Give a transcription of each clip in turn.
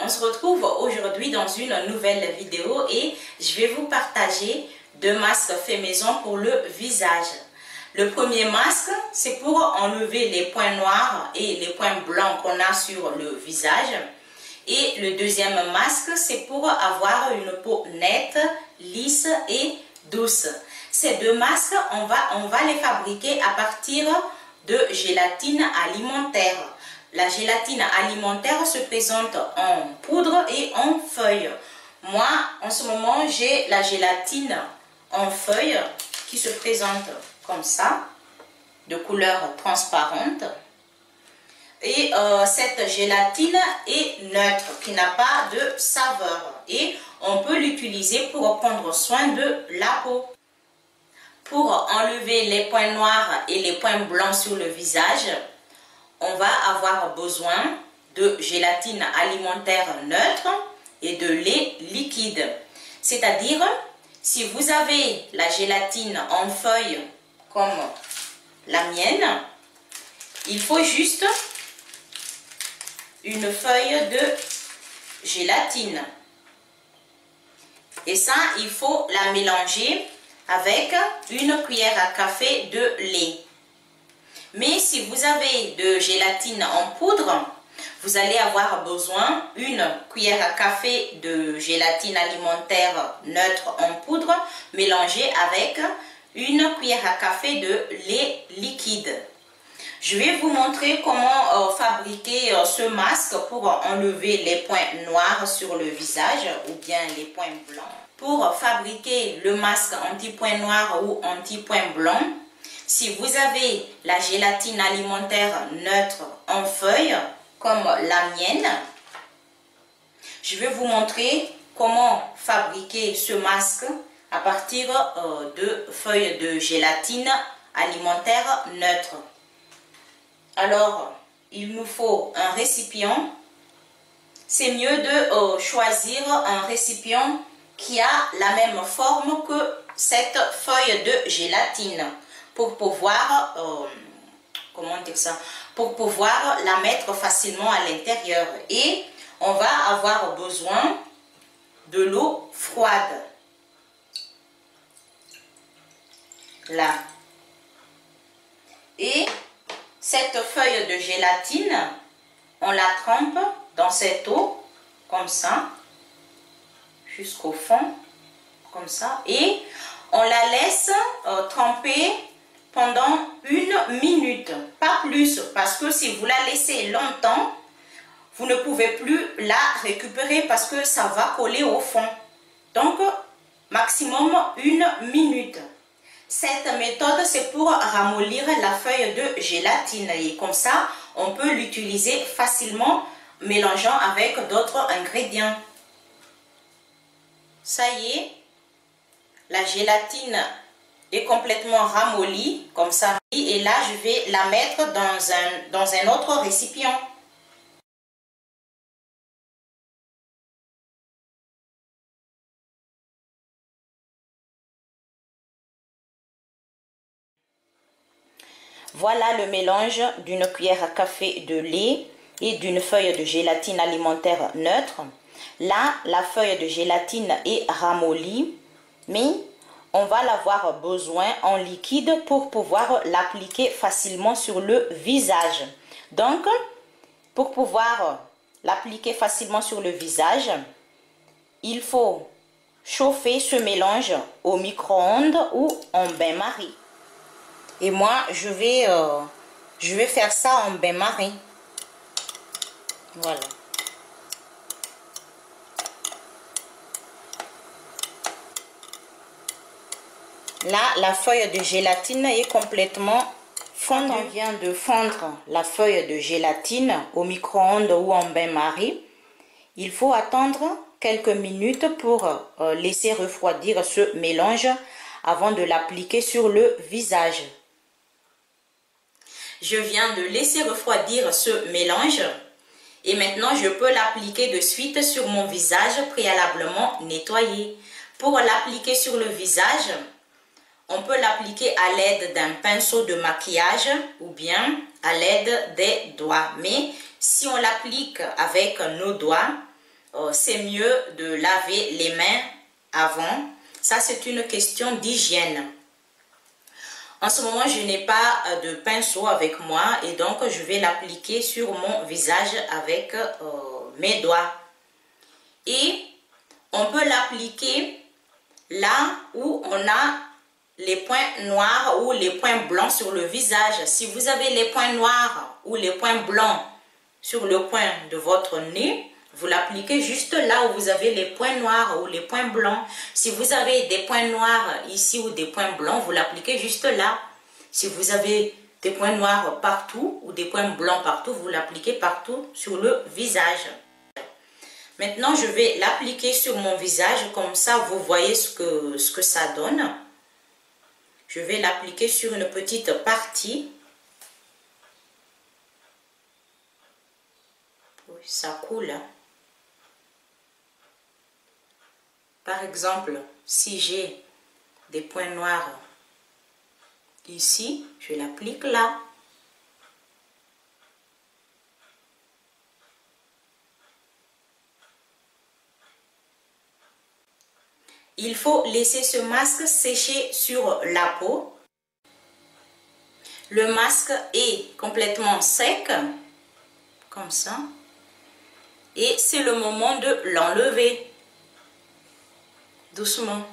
On se retrouve aujourd'hui dans une nouvelle vidéo et je vais vous partager deux masques faits maison pour le visage. Le premier masque, c'est pour enlever les points noirs et les points blancs qu'on a sur le visage. Et le deuxième masque, c'est pour avoir une peau nette, lisse et douce. Ces deux masques, on va les fabriquer à partir de gélatine alimentaire. La gélatine alimentaire se présente en poudre et en feuille. Moi, en ce moment, j'ai la gélatine en feuille qui se présente comme ça, de couleur transparente. Et cette gélatine est neutre, qui n'a pas de saveur. Et on peut l'utiliser pour prendre soin de la peau. Pour enlever les points noirs et les points blancs sur le visage, on va avoir besoin de gélatine alimentaire neutre et de lait liquide. C'est-à-dire, si vous avez la gélatine en feuille comme la mienne, il faut juste une feuille de gélatine. Et ça, il faut la mélanger avec une cuillère à café de lait. Mais si vous avez de gélatine en poudre, vous allez avoir besoin d'une cuillère à café de gélatine alimentaire neutre en poudre mélangée avec une cuillère à café de lait liquide. Je vais vous montrer comment fabriquer ce masque pour enlever les points noirs sur le visage ou bien les points blancs. Pour fabriquer le masque anti-points noirs ou anti-points blancs, si vous avez la gélatine alimentaire neutre en feuille, comme la mienne, je vais vous montrer comment fabriquer ce masque à partir de feuilles de gélatine alimentaire neutre. Alors, il nous faut un récipient. C'est mieux de choisir un récipient qui a la même forme que cette feuille de gélatine pour pouvoir, comment dire ça, pour pouvoir la mettre facilement à l'intérieur. Et on va avoir besoin de l'eau froide. Là. Et cette feuille de gélatine, on la trempe dans cette eau, comme ça, jusqu'au fond, comme ça. Et on la laisse tremper pendant 1 minute, pas plus, parce que si vous la laissez longtemps, vous ne pouvez plus la récupérer parce que ça va coller au fond. Donc, maximum 1 minute. Cette méthode, c'est pour ramollir la feuille de gélatine et comme ça, on peut l'utiliser facilement mélangeant avec d'autres ingrédients. Ça y est, la gélatine est complètement ramollie comme ça. Et là, je vais la mettre dans un autre récipient. Voilà le mélange d'une cuillère à café de lait et d'une feuille de gélatine alimentaire neutre. Là, la feuille de gélatine est ramollie, mais on va l'avoir besoin en liquide pour pouvoir l'appliquer facilement sur le visage. Donc, pour pouvoir l'appliquer facilement sur le visage, il faut chauffer ce mélange au micro-ondes ou en bain-marie. Et moi, je vais faire ça en bain-marie. Voilà. Là, la feuille de gélatine est complètement fondue. On vient de fondre la feuille de gélatine au micro-ondes ou en bain-marie. Il faut attendre quelques minutes pour laisser refroidir ce mélange avant de l'appliquer sur le visage. Je viens de laisser refroidir ce mélange et maintenant je peux l'appliquer de suite sur mon visage préalablement nettoyé. Pour l'appliquer sur le visage, on peut l'appliquer à l'aide d'un pinceau de maquillage ou bien à l'aide des doigts. Mais si on l'applique avec nos doigts, c'est mieux de laver les mains avant. Ça, c'est une question d'hygiène. En ce moment, je n'ai pas de pinceau avec moi et donc je vais l'appliquer sur mon visage avec mes doigts. Et on peut l'appliquer là où on a les points noirs ou les points blancs sur le visage. Si vous avez les points noirs ou les points blancs sur le coin de votre nez, vous l'appliquez juste là où vous avez les points noirs ou les points blancs. Si vous avez des points noirs ici ou des points blancs, vous l'appliquez juste là. Si vous avez des points noirs partout ou des points blancs partout, vous l'appliquez partout sur le visage. Maintenant, je vais l'appliquer sur mon visage, comme ça vous voyez ce que ça donne. Je vais l'appliquer sur une petite partie. Oui, ça coule. Par exemple, si j'ai des points noirs ici, je l'applique là. Il faut laisser ce masque sécher sur la peau. Le masque est complètement sec, comme ça. Et c'est le moment de l'enlever. Doucement.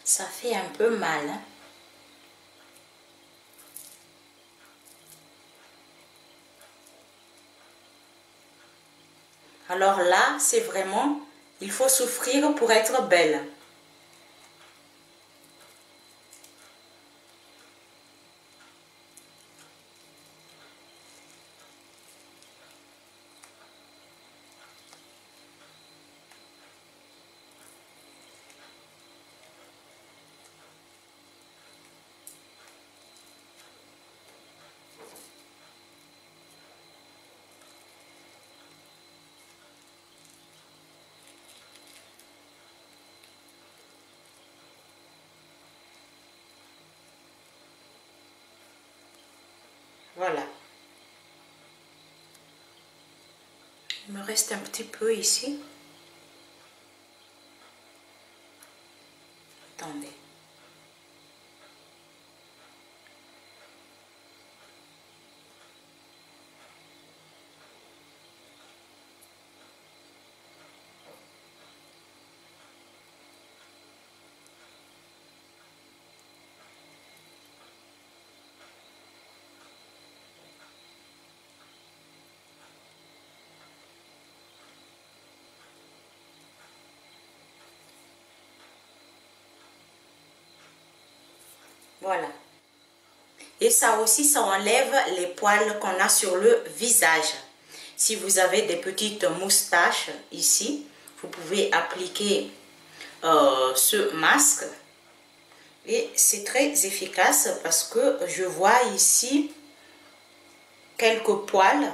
Ça fait un peu mal, hein? Alors là, c'est vraiment, il faut souffrir pour être belle. Voilà. Il me reste un petit peu ici. Attendez. Voilà. Et ça aussi, ça enlève les poils qu'on a sur le visage. Si vous avez des petites moustaches ici, vous pouvez appliquer ce masque. Et c'est très efficace parce que je vois ici quelques poils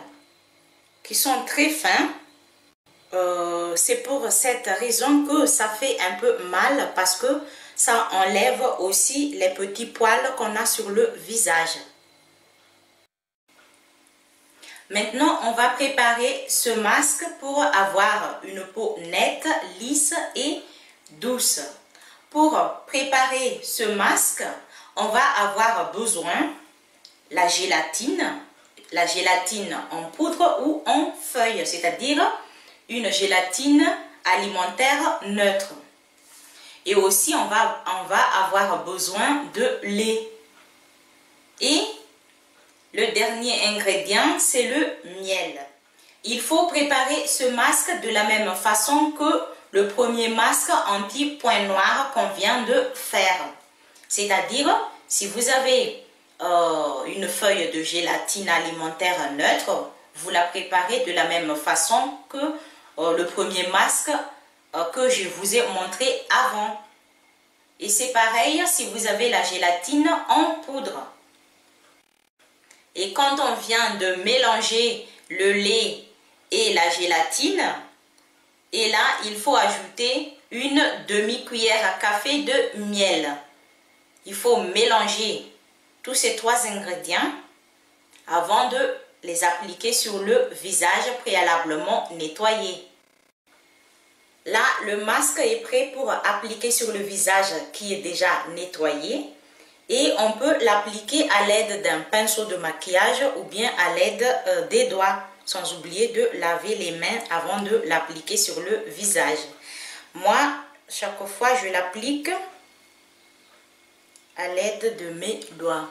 qui sont très fins. C'est pour cette raison que ça fait un peu mal parce que ça enlève aussi les petits poils qu'on a sur le visage. Maintenant, on va préparer ce masque pour avoir une peau nette, lisse et douce. Pour préparer ce masque, on va avoir besoin de la gélatine en poudre ou en feuille, c'est-à-dire une gélatine alimentaire neutre. Et aussi, on va avoir besoin de lait. Et le dernier ingrédient, c'est le miel. Il faut préparer ce masque de la même façon que le premier masque anti-point noir qu'on vient de faire. C'est-à-dire, si vous avez une feuille de gélatine alimentaire neutre, vous la préparez de la même façon que le premier masque que je vous ai montré avant. Et c'est pareil si vous avez la gélatine en poudre. Et quand on vient de mélanger le lait et la gélatine, et là, il faut ajouter une demi-cuillère à café de miel. Il faut mélanger tous ces 3 ingrédients avant de les appliquer sur le visage préalablement nettoyé. Là, le masque est prêt pour appliquer sur le visage qui est déjà nettoyé. Et on peut l'appliquer à l'aide d'un pinceau de maquillage ou bien à l'aide des doigts. Sans oublier de laver les mains avant de l'appliquer sur le visage. Moi, chaque fois, je l'applique à l'aide de mes doigts.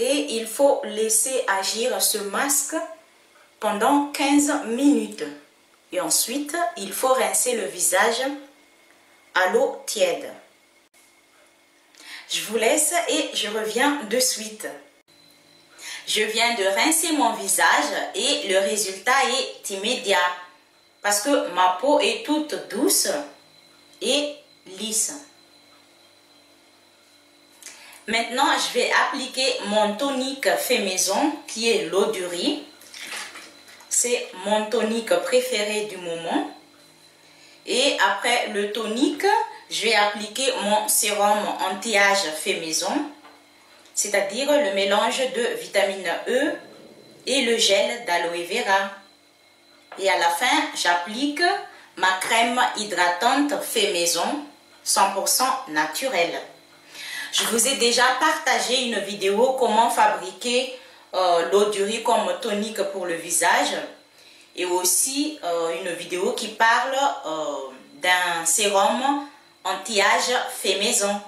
Et il faut laisser agir ce masque pendant 15 minutes. Et ensuite, il faut rincer le visage à l'eau tiède. Je vous laisse et je reviens de suite. Je viens de rincer mon visage et le résultat est immédiat. Parce que ma peau est toute douce et lisse. Maintenant, je vais appliquer mon tonique fait maison qui est l'eau du riz. C'est mon tonique préféré du moment. Et après le tonique, je vais appliquer mon sérum anti-âge fait maison. C'est-à-dire le mélange de vitamine E et le gel d'aloe vera. Et à la fin, j'applique ma crème hydratante fait maison 100% naturelle. Je vous ai déjà partagé une vidéo comment fabriquer l'eau du riz comme tonique pour le visage et aussi une vidéo qui parle d'un sérum anti-âge fait maison.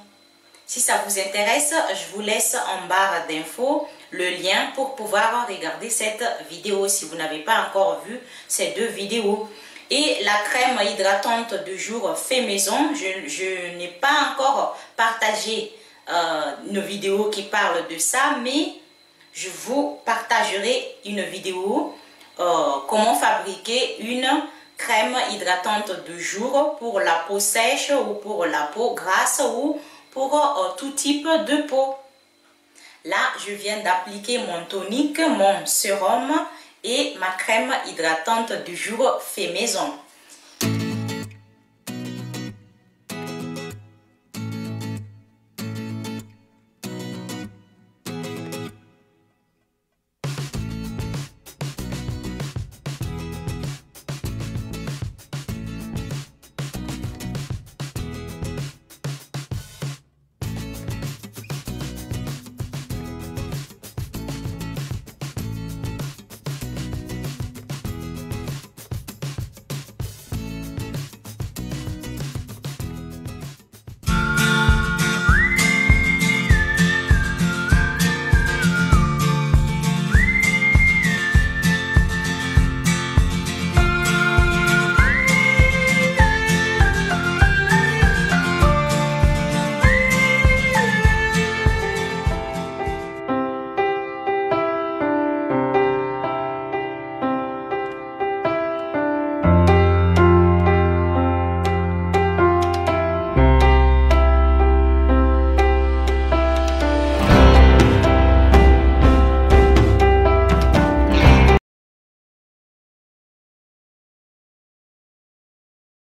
Si ça vous intéresse, je vous laisse en barre d'infos le lien pour pouvoir regarder cette vidéo si vous n'avez pas encore vu ces 2 vidéos. Et la crème hydratante du jour fait maison, je n'ai pas encore partagé une vidéo qui parle de ça, mais je vous partagerai une vidéo comment fabriquer une crème hydratante du jour pour la peau sèche ou pour la peau grasse ou pour tout type de peau. Là, je viens d'appliquer mon tonique, mon sérum et ma crème hydratante du jour fait maison.